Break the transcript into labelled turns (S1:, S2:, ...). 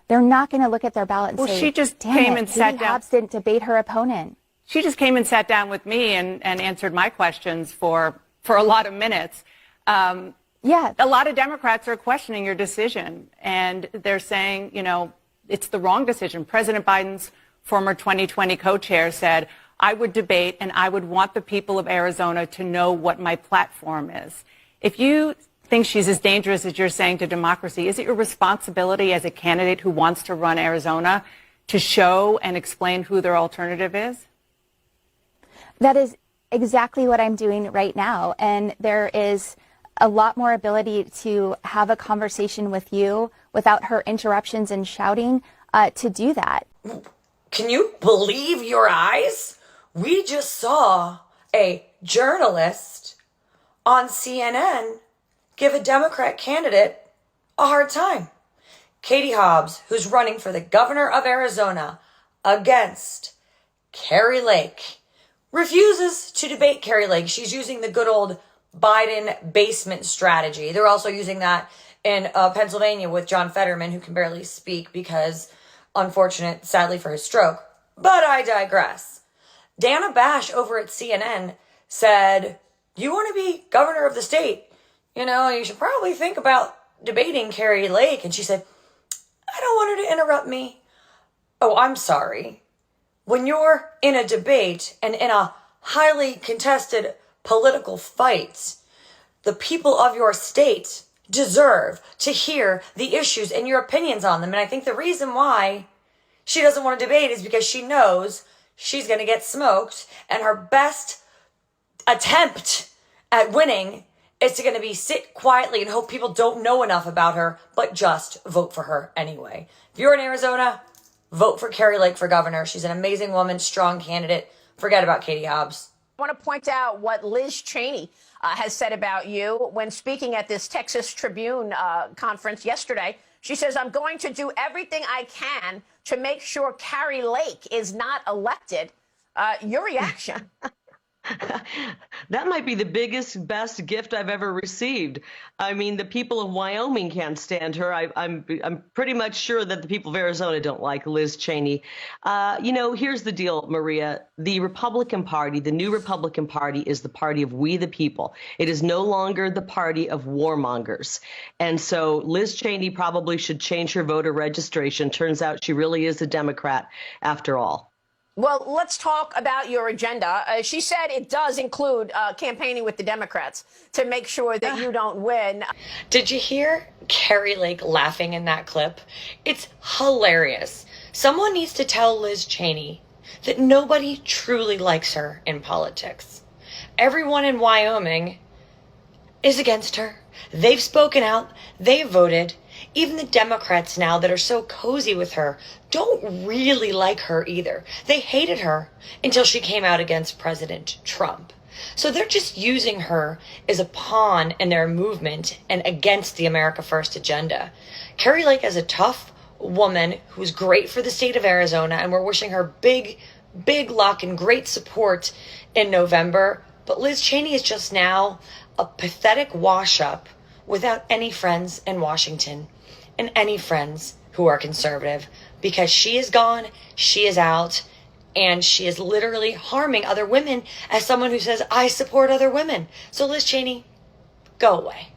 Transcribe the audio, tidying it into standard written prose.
S1: They're not going to look at their ballot and say,
S2: she just
S1: damn
S2: came
S1: it,
S2: and sat
S1: Katie
S2: down.
S1: Hobbs didn't debate her opponent.
S2: She just came and sat down with me and answered my questions for a lot of minutes.
S1: Yeah.
S2: A lot of Democrats are questioning your decision, and they're saying, you know, it's the wrong decision. President Biden's former 2020 co-chair said, I would debate and I would want the people of Arizona to know what my platform is. If you think she's as dangerous as you're saying to democracy, is it your responsibility as a candidate who wants to run Arizona to show and explain who their alternative is?
S1: That is exactly what I'm doing right now. And there is a lot more ability to have a conversation with you without her interruptions and shouting to do that.
S3: Can you believe your eyes? We just saw a journalist on CNN give a Democrat candidate a hard time. Katie Hobbs, who's running for the governor of Arizona against Kari Lake, refuses to debate Kari Lake. She's using the good old Biden basement strategy. They're also using that in Pennsylvania with John Fetterman, who can barely speak because, unfortunate, sadly for his stroke. But I digress. Dana Bash over at CNN said, you want to be governor of the state? You know, you should probably think about debating Kari Lake. And she said, I don't want her to interrupt me. Oh, I'm sorry. When you're in a debate and in a highly contested political fight, the people of your state deserve to hear the issues and your opinions on them. And I think the reason why she doesn't want to debate is because she knows she's going to get smoked, and her best attempt at winning is going to be sit quietly and hope people don't know enough about her, but just vote for her anyway. If you're in Arizona, vote for Kari Lake for governor. She's an amazing woman, strong candidate. Forget about Katie Hobbs.
S4: I want to point out what Liz Cheney has said about you when speaking at this Texas Tribune conference yesterday. She says, I'm going to do everything I can to make sure Kari Lake is not elected. Your reaction?
S5: That might be the biggest, best gift I've ever received. I mean, the people of Wyoming can't stand her. I'm pretty much sure that the people of Arizona don't like Liz Cheney. You know, here's the deal, Maria. The Republican Party, the new Republican Party, is the party of we the people. It is no longer the party of warmongers. And so Liz Cheney probably should change her voter registration. Turns out she really is a Democrat after all.
S4: Well, let's talk about your agenda. She said it does include campaigning with the Democrats to make sure that you don't win.
S3: Did you hear Kari Lake laughing in that clip? It's hilarious. Someone needs to tell Liz Cheney that nobody truly likes her in politics. Everyone in Wyoming is against her. They've spoken out. They've voted. Even the Democrats now that are so cozy with her don't really like her either. They hated her until she came out against President Trump. So they're just using her as a pawn in their movement and against the America First agenda. Kari Lake is a tough woman who's great for the state of Arizona, and we're wishing her big luck and great support in November. But Liz Cheney is just now a pathetic wash-up without any friends in Washington and any friends who are conservative, because she is gone, she is out, and she is literally harming other women as someone who says, I support other women. So Liz Cheney, go away.